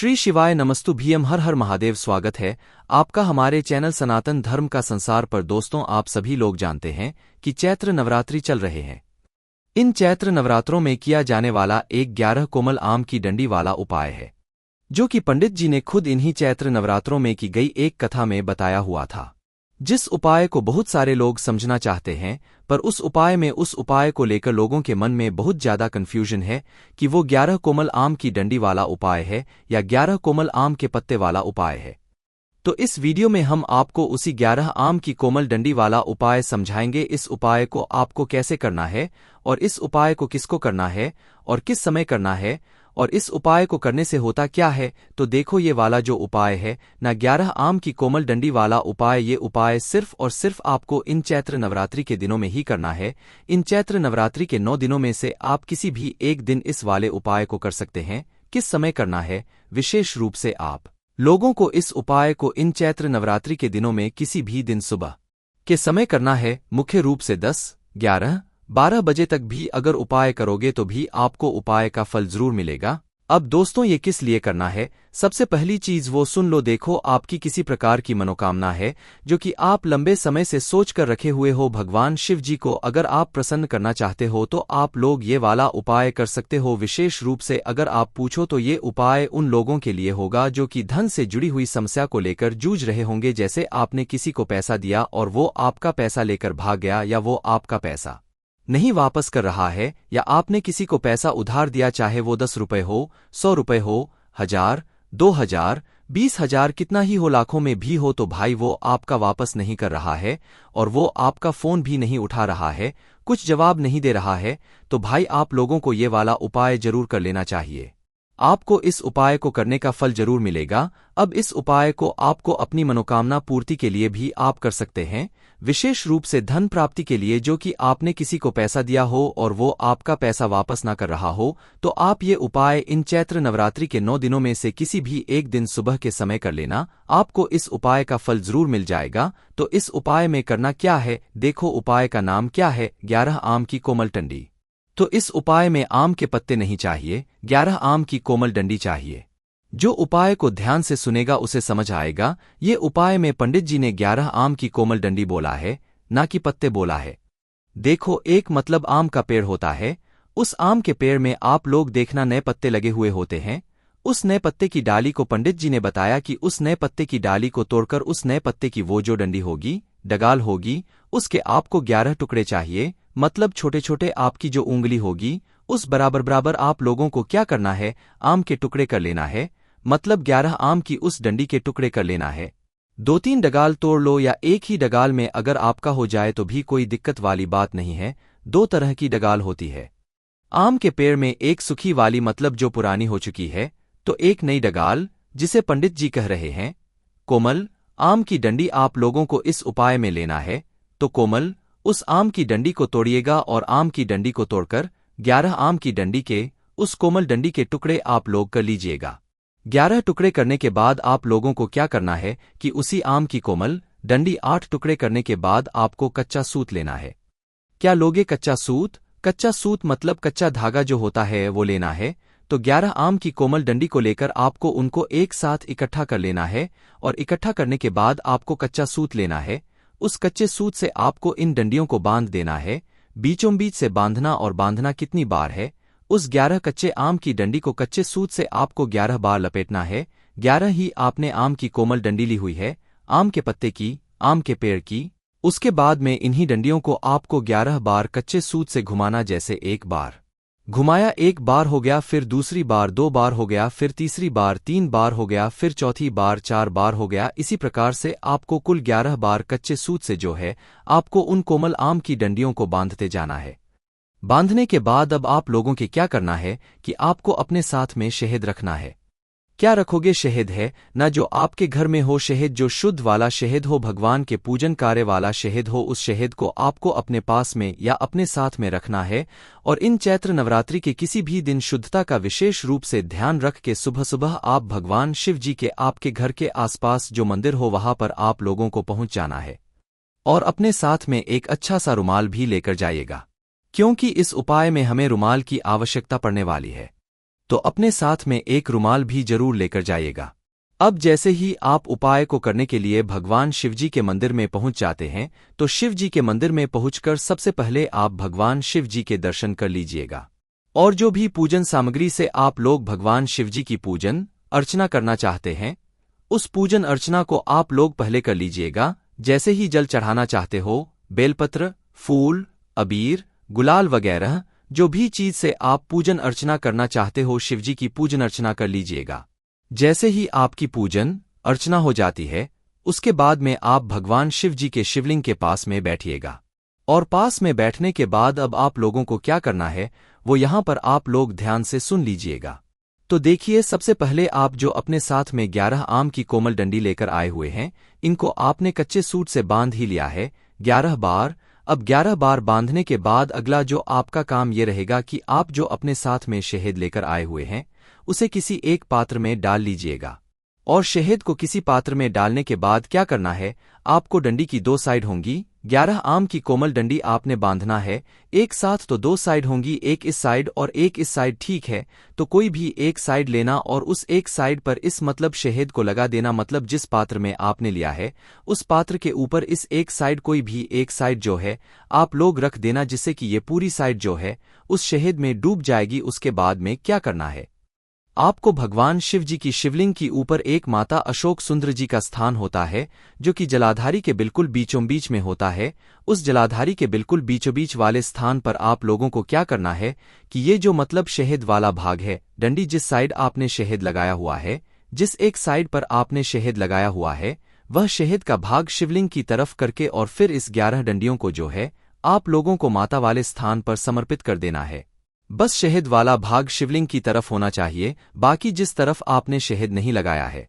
श्री शिवाय नमस्तु भीम हर हर महादेव। स्वागत है आपका हमारे चैनल सनातन धर्म का संसार पर। दोस्तों, आप सभी लोग जानते हैं कि चैत्र नवरात्रि चल रहे हैं। इन चैत्र नवरात्रों में किया जाने वाला एक 11 कोमल आम की डंडी वाला उपाय है, जो कि पंडित जी ने खुद इन्हीं चैत्र नवरात्रों में की गई एक कथा में बताया हुआ था। जिस उपाय को बहुत सारे लोग समझना चाहते हैं, पर उस उपाय को लेकर लोगों के मन में बहुत ज्यादा कन्फ्यूजन है कि वो 11 कोमल आम की डंडी वाला उपाय है या 11 कोमल आम के पत्ते वाला उपाय है। तो इस वीडियो में हम आपको उसी 11 आम की कोमल डंडी वाला उपाय समझाएंगे। इस उपाय को आपको कैसे करना है और इस उपाय को किसको करना है और किस समय करना है और इस उपाय को करने से होता क्या है। तो देखो, ये वाला जो उपाय है ना, 11 आम की कोमल डंडी वाला उपाय, ये उपाय सिर्फ और सिर्फ आपको इन चैत्र नवरात्रि के दिनों में ही करना है। इन चैत्र नवरात्रि के 9 दिनों में से आप किसी भी एक दिन इस वाले उपाय को कर सकते हैं। किस समय करना है? विशेष रूप से आप लोगों को इस उपाय को इन चैत्र नवरात्रि के दिनों में किसी भी दिन सुबह के समय करना है। मुख्य रूप से 10, 11, 12 बजे तक भी अगर उपाय करोगे तो भी आपको उपाय का फल जरूर मिलेगा। अब दोस्तों, ये किस लिए करना है? सबसे पहली चीज वो सुन लो। देखो, आपकी किसी प्रकार की मनोकामना है जो कि आप लंबे समय से सोच कर रखे हुए हो। भगवान शिव जी को अगर आप प्रसन्न करना चाहते हो तो आप लोग ये वाला उपाय कर सकते हो। विशेष रूप से अगर आप पूछो तो ये उपाय उन लोगों के लिए होगा जो कि धन से जुड़ी हुई समस्या को लेकर जूझ रहे होंगे। जैसे आपने किसी को पैसा दिया और वो आपका पैसा लेकर भाग गया, या वो आपका पैसा नहीं वापस कर रहा है, या आपने किसी को पैसा उधार दिया, चाहे वो 10 रुपए हो, 100 रुपए हो, 1000, 2000, 20,000, कितना ही हो, लाखों में भी हो, तो भाई वो आपका वापस नहीं कर रहा है और वो आपका फोन भी नहीं उठा रहा है, कुछ जवाब नहीं दे रहा है, तो भाई आप लोगों को ये वाला उपाय जरूर कर लेना चाहिए। आपको इस उपाय को करने का फल जरूर मिलेगा। अब इस उपाय को आपको अपनी मनोकामना पूर्ति के लिए भी आप कर सकते हैं, विशेष रूप से धन प्राप्ति के लिए। जो कि आपने किसी को पैसा दिया हो और वो आपका पैसा वापस ना कर रहा हो, तो आप ये उपाय इन चैत्र नवरात्रि के 9 दिनों में से किसी भी एक दिन सुबह के समय कर लेना। आपको इस उपाय का फल जरूर मिल जाएगा। तो इस उपाय में करना क्या है? देखो, उपाय का नाम क्या है? 11 आम की कोमल डंडी। तो इस उपाय में आम के पत्ते नहीं चाहिए, 11 आम की कोमल डंडी चाहिए। जो उपाय को ध्यान से सुनेगा उसे समझ आएगा। ये उपाय में पंडित जी ने 11 आम की कोमल डंडी बोला है, ना कि पत्ते बोला है। देखो, एक मतलब आम का पेड़ होता है, उस आम के पेड़ में आप लोग देखना नए पत्ते लगे हुए होते हैं। उस नए पत्ते की डाली को पंडित जी ने बताया कि उस नए पत्ते की डाली को तोड़कर उस नए पत्ते की वो जो डंडी होगी, डगाल होगी, उसके आपको 11 टुकड़े चाहिए। मतलब छोटे छोटे आपकी जो उंगली होगी उस बराबर बराबर आप लोगों को क्या करना है? आम के टुकड़े कर लेना है। मतलब 11 आम की उस डंडी के टुकड़े कर लेना है। 2-3 डगाल तोड़ लो, या एक ही डगाल में अगर आपका हो जाए तो भी कोई दिक्कत वाली बात नहीं है। 2 तरह की डगाल होती है आम के पेड़ में, एक सूखी वाली मतलब जो पुरानी हो चुकी है, तो एक नई डगाल जिसे पंडित जी कह रहे हैं कोमल आम की डंडी। आप लोगों को इस उपाय में लेना है। तो कोमल उस आम की डंडी को तोड़िएगा और आम की डंडी को तोड़कर 11 आम की डंडी के उस कोमल डंडी के टुकड़े आप लोग कर लीजिएगा। 11 टुकड़े करने के बाद आप लोगों को क्या करना है कि उसी आम की कोमल डंडी 8 टुकड़े करने के बाद आपको कच्चा सूत लेना है। क्या लोगे? कच्चा सूत। कच्चा सूत मतलब कच्चा धागा जो होता है वो लेना है। तो 11 आम की कोमल डंडी को लेकर आपको उनको एक साथ इकट्ठा कर लेना है, और इकट्ठा करने के बाद आपको कच्चा सूत लेना है। उस कच्चे सूत से आपको इन डंडियों को बांध देना है, बीचों बीच से बांधना। और बांधना कितनी बार है? उस 11 कच्चे आम की डंडी को कच्चे सूत से आपको 11 बार लपेटना है। 11 ही आपने आम की कोमल डंडी ली हुई है, आम के पत्ते की, आम के पेड़ की। उसके बाद में इन्हीं डंडियों को आपको 11 बार कच्चे सूत से घुमाना। जैसे एक बार घुमाया, 1 बार हो गया, फिर दूसरी बार 2 बार हो गया, फिर तीसरी बार 3 बार हो गया, फिर चौथी बार 4 बार हो गया। इसी प्रकार से आपको कुल 11 बार कच्चे सूत से जो है आपको उन कोमल आम की डंडियों को बांधते जाना है। बांधने के बाद अब आप लोगों के क्या करना है कि आपको अपने साथ में शहद रखना है। क्या रखोगे? शहद है ना, जो आपके घर में हो शहद, जो शुद्ध वाला शहद हो, भगवान के पूजन कार्य वाला शहद हो, उस शहद को आपको अपने पास में या अपने साथ में रखना है। और इन चैत्र नवरात्रि के किसी भी दिन शुद्धता का विशेष रूप से ध्यान रख के सुबह सुबह आप भगवान शिव जी के आपके घर के आसपास जो मंदिर हो वहां पर आप लोगों को पहुंच जाना है, और अपने साथ में एक अच्छा सा रुमाल भी लेकर जाइएगा, क्योंकि इस उपाय में हमें रुमाल की आवश्यकता पड़ने वाली है। तो अपने साथ में एक रुमाल भी जरूर लेकर जाइएगा। अब जैसे ही आप उपाय को करने के लिए भगवान शिवजी के मंदिर में पहुंच जाते हैं, तो शिवजी के मंदिर में पहुंचकर सबसे पहले आप भगवान शिवजी के दर्शन कर लीजिएगा। और जो भी पूजन सामग्री से आप लोग भगवान शिवजी की पूजन अर्चना करना चाहते हैं, उस पूजन अर्चना को आप लोग पहले कर लीजिएगा। जैसे ही जल चढ़ाना चाहते हो, बेलपत्र, फूल, अबीर, गुलाल वगैरह जो भी चीज से आप पूजन अर्चना करना चाहते हो, शिवजी की पूजन अर्चना कर लीजिएगा। जैसे ही आपकी पूजन अर्चना हो जाती है, उसके बाद में आप भगवान शिवजी के शिवलिंग के पास में बैठिएगा। और पास में बैठने के बाद अब आप लोगों को क्या करना है वो यहां पर आप लोग ध्यान से सुन लीजिएगा। तो देखिए, सबसे पहले आप जो अपने साथ में 11 आम की कोमल डंडी लेकर आए हुए हैं, इनको आपने कच्चे सूत से बांध ही लिया है 11 बार। अब 11 बार बांधने के बाद अगला जो आपका काम ये रहेगा कि आप जो अपने साथ में शहद लेकर आए हुए हैं, उसे किसी एक पात्र में डाल लीजिएगा। और शहद को किसी पात्र में डालने के बाद क्या करना है, आपको डंडी की 2 साइड होंगी। 11 आम की कोमल डंडी आपने बांधना है एक साथ, तो 2 साइड होंगी, एक इस साइड और एक इस साइड, ठीक है। तो कोई भी एक साइड लेना और उस एक साइड पर इस मतलब शहद को लगा देना, मतलब जिस पात्र में आपने लिया है उस पात्र के ऊपर इस एक साइड कोई भी एक साइड जो है आप लोग रख देना, जिससे कि ये पूरी साइड जो है उस शहद में डूब जाएगी। उसके बाद में क्या करना है, आपको भगवान शिवजी की शिवलिंग की ऊपर एक माता अशोक सुंदर जी का स्थान होता है, जो कि जलाधारी के बिल्कुल बीचों बीच में होता है। उस जलाधारी के बिल्कुल बीचों बीच वाले स्थान पर आप लोगों को क्या करना है कि ये जो मतलब शहद वाला भाग है, डंडी जिस साइड आपने शहद लगाया हुआ है, जिस एक साइड पर आपने शहद लगाया हुआ है, वह शहद का भाग शिवलिंग की तरफ करके और फिर इस 11 डंडियों को जो है आप लोगों को माता वाले स्थान पर समर्पित कर देना है। बस शहद वाला भाग शिवलिंग की तरफ होना चाहिए, बाकी जिस तरफ आपने शहद नहीं लगाया है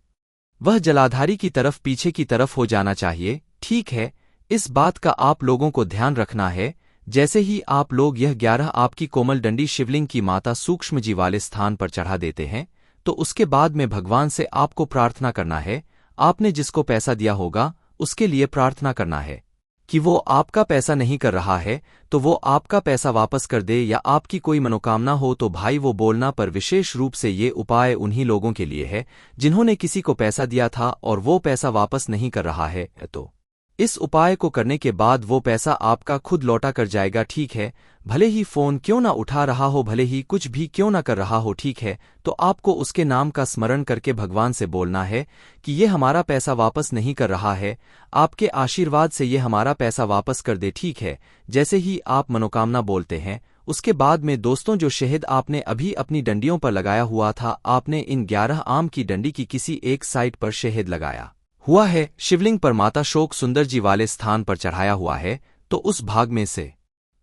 वह जलाधारी की तरफ पीछे की तरफ हो जाना चाहिए, ठीक है। इस बात का आप लोगों को ध्यान रखना है। जैसे ही आप लोग यह 11 आपकी कोमल डंडी शिवलिंग की माता सूक्ष्म जी वाले स्थान पर चढ़ा देते हैं, तो उसके बाद में भगवान से आपको प्रार्थना करना है। आपने जिसको पैसा दिया होगा उसके लिए प्रार्थना करना है कि वो आपका पैसा नहीं कर रहा है तो वो आपका पैसा वापस कर दे, या आपकी कोई मनोकामना हो तो भाई वो बोलना। पर विशेष रूप से ये उपाय उन्हीं लोगों के लिए है जिन्होंने किसी को पैसा दिया था और वो पैसा वापस नहीं कर रहा है, तो इस उपाय को करने के बाद वो पैसा आपका खुद लौटा कर जाएगा, ठीक है। भले ही फोन क्यों ना उठा रहा हो, भले ही कुछ भी क्यों ना कर रहा हो, ठीक है, तो आपको उसके नाम का स्मरण करके भगवान से बोलना है कि ये हमारा पैसा वापस नहीं कर रहा है, आपके आशीर्वाद से ये हमारा पैसा वापस कर दे, ठीक है। जैसे ही आप मनोकामना बोलते हैं, उसके बाद में दोस्तों जो शहद आपने अभी अपनी डंडियों पर लगाया हुआ था, आपने इन 11 आम की डंडी की किसी एक साइड पर शहद लगाया हुआ है, शिवलिंग पर माता शोक सुंदर जी वाले स्थान पर चढ़ाया हुआ है, तो उस भाग में से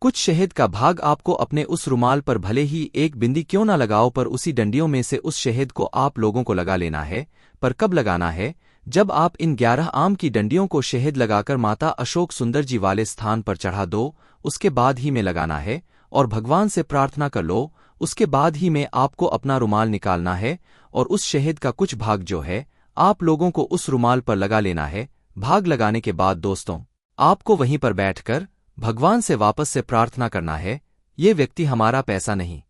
कुछ शहद का भाग आपको अपने उस रुमाल पर, भले ही एक बिंदी क्यों ना लगाओ, पर उसी डंडियों में से उस शहद को आप लोगों को लगा लेना है। पर कब लगाना है, जब आप इन 11 आम की डंडियों को शहद लगाकर माता अशोक सुंदर जी वाले स्थान पर चढ़ा दो, उसके बाद ही में लगाना है और भगवान से प्रार्थना कर लो। उसके बाद ही में आपको अपना रुमाल निकालना है और उस शहद का कुछ भाग जो है आप लोगों को उस रुमाल पर लगा लेना है। भाग लगाने के बाद दोस्तों आपको वहीं पर बैठकर भगवान से वापस से प्रार्थना करना है, ये व्यक्ति हमारा पैसा नहीं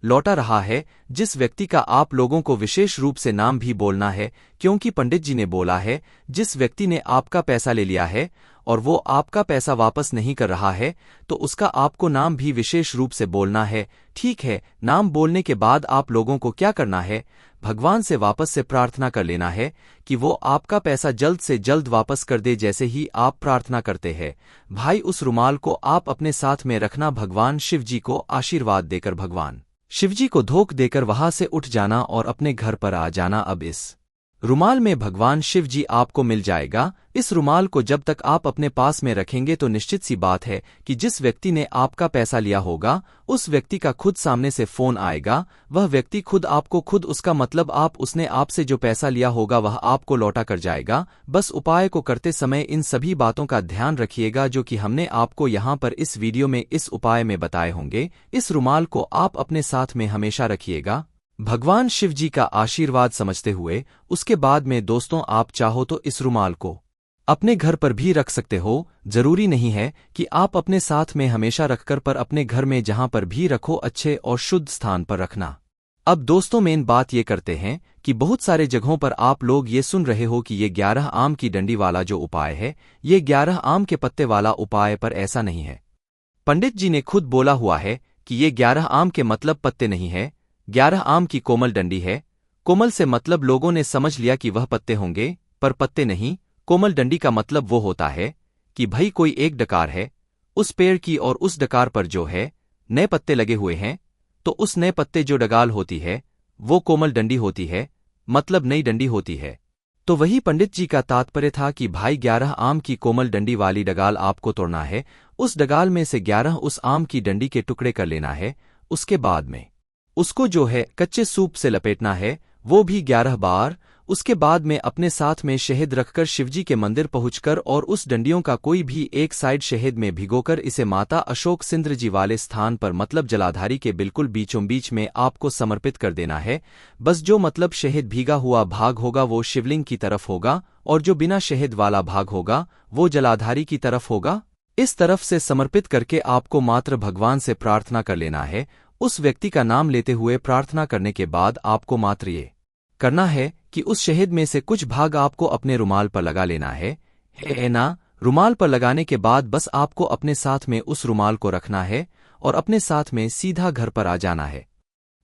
लौटा रहा है। जिस व्यक्ति का आप लोगों को विशेष रूप से नाम भी बोलना है, क्योंकि पंडित जी ने बोला है जिस व्यक्ति ने आपका पैसा ले लिया है और वो आपका पैसा वापस नहीं कर रहा है, तो उसका आपको नाम भी विशेष रूप से बोलना है, ठीक है। नाम बोलने के बाद आप लोगों को क्या करना है, भगवान से वापस से प्रार्थना कर लेना है कि वो आपका पैसा जल्द से जल्द वापस कर दे। जैसे ही आप प्रार्थना करते हैं भाई, उस रुमाल को आप अपने साथ में रखना, भगवान शिवजी को आशीर्वाद देकर, भगवान शिवजी को धोख देकर वहां से उठ जाना और अपने घर पर आ जाना। अब इस रुमाल में भगवान शिव जी आपको मिल जाएगा। इस रुमाल को जब तक आप अपने पास में रखेंगे तो निश्चित सी बात है कि जिस व्यक्ति ने आपका पैसा लिया होगा उस व्यक्ति का खुद सामने से फोन आएगा। वह व्यक्ति खुद आपको, खुद उसका मतलब आप, उसने आपसे जो पैसा लिया होगा वह आपको लौटा कर जाएगा। बस उपाय को करते समय इन सभी बातों का ध्यान रखिएगा जो कि हमने आपको यहाँ पर इस वीडियो में इस उपाय में बताए होंगे। इस रुमाल को आप अपने साथ में हमेशा रखिएगा, भगवान शिव जी का आशीर्वाद समझते हुए। उसके बाद में दोस्तों आप चाहो तो इस रुमाल को अपने घर पर भी रख सकते हो। जरूरी नहीं है कि आप अपने साथ में हमेशा रखकर, पर अपने घर में जहां पर भी रखो अच्छे और शुद्ध स्थान पर रखना। अब दोस्तों मेन बात ये करते हैं कि बहुत सारे जगहों पर आप लोग ये सुन रहे हो कि ये 11 आम की डंडी वाला जो उपाय है, ये 11 आम के पत्ते वाला उपाय, पर ऐसा नहीं है। पंडित जी ने खुद बोला हुआ है कि ये 11 आम के मतलब पत्ते नहीं है, 11 आम की कोमल डंडी है। कोमल से मतलब लोगों ने समझ लिया कि वह पत्ते होंगे, पर पत्ते नहीं। कोमल डंडी का मतलब वो होता है कि भाई कोई एक डकार है उस पेड़ की, और उस डकार पर जो है नए पत्ते लगे हुए हैं, तो उस नए पत्ते जो डगाल होती है वो कोमल डंडी होती है, मतलब नई डंडी होती है। तो वही पंडित जी का तात्पर्य था कि भाई 11 आम की कोमल डंडी वाली डगाल आपको तोड़ना है, उस डगाल में से 11 उस आम की डंडी के टुकड़े कर लेना है, उसके बाद में उसको जो है कच्चे सूप से लपेटना है, वो भी 11 बार। उसके बाद में अपने साथ में शहद रखकर शिवजी के मंदिर पहुंचकर और उस डंडियों का कोई भी एक साइड शहद में भिगोकर इसे माता अशोक सिंद्र जी वाले स्थान पर, मतलब जलाधारी के बिल्कुल बीचों बीच में आपको समर्पित कर देना है। बस जो मतलब शहद भीगा हुआ भाग होगा वो शिवलिंग की तरफ होगा, और जो बिना शहद वाला भाग होगा वो जलाधारी की तरफ होगा। इस तरफ से समर्पित करके आपको मात्र भगवान से प्रार्थना कर लेना है। उस व्यक्ति का नाम लेते हुए प्रार्थना करने के बाद आपको मात्र ये करना है कि उस शहद में से कुछ भाग आपको अपने रुमाल पर लगा लेना है ना। रुमाल पर लगाने के बाद बस आपको अपने साथ में उस रुमाल को रखना है और अपने साथ में सीधा घर पर आ जाना है।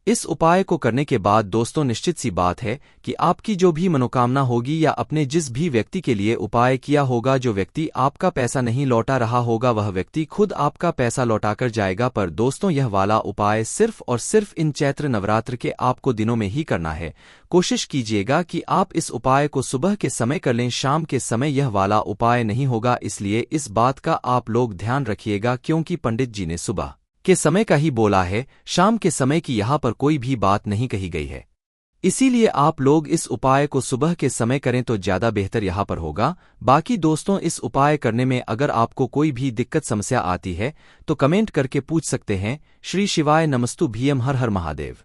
इस उपाय को करने के बाद दोस्तों निश्चित सी बात है कि आपकी जो भी मनोकामना होगी या अपने जिस भी व्यक्ति के लिए उपाय किया होगा, जो व्यक्ति आपका पैसा नहीं लौटा रहा होगा, वह व्यक्ति खुद आपका पैसा लौटाकर जाएगा। पर दोस्तों यह वाला उपाय सिर्फ और सिर्फ इन चैत्र नवरात्र के आपको दिनों में ही करना है। कोशिश कीजिएगा कि आप इस उपाय को सुबह के समय कर लें, शाम के समय यह वाला उपाय नहीं होगा, इसलिए इस बात का आप लोग ध्यान रखिएगा, क्योंकि पंडित जी ने सुबह के समय का ही बोला है, शाम के समय की यहाँ पर कोई भी बात नहीं कही गई है। इसीलिए आप लोग इस उपाय को सुबह के समय करें तो ज्यादा बेहतर यहाँ पर होगा। बाकी दोस्तों इस उपाय करने में अगर आपको कोई भी दिक्कत समस्या आती है तो कमेंट करके पूछ सकते हैं। श्री शिवाय नमस्तु भीम, हर हर महादेव।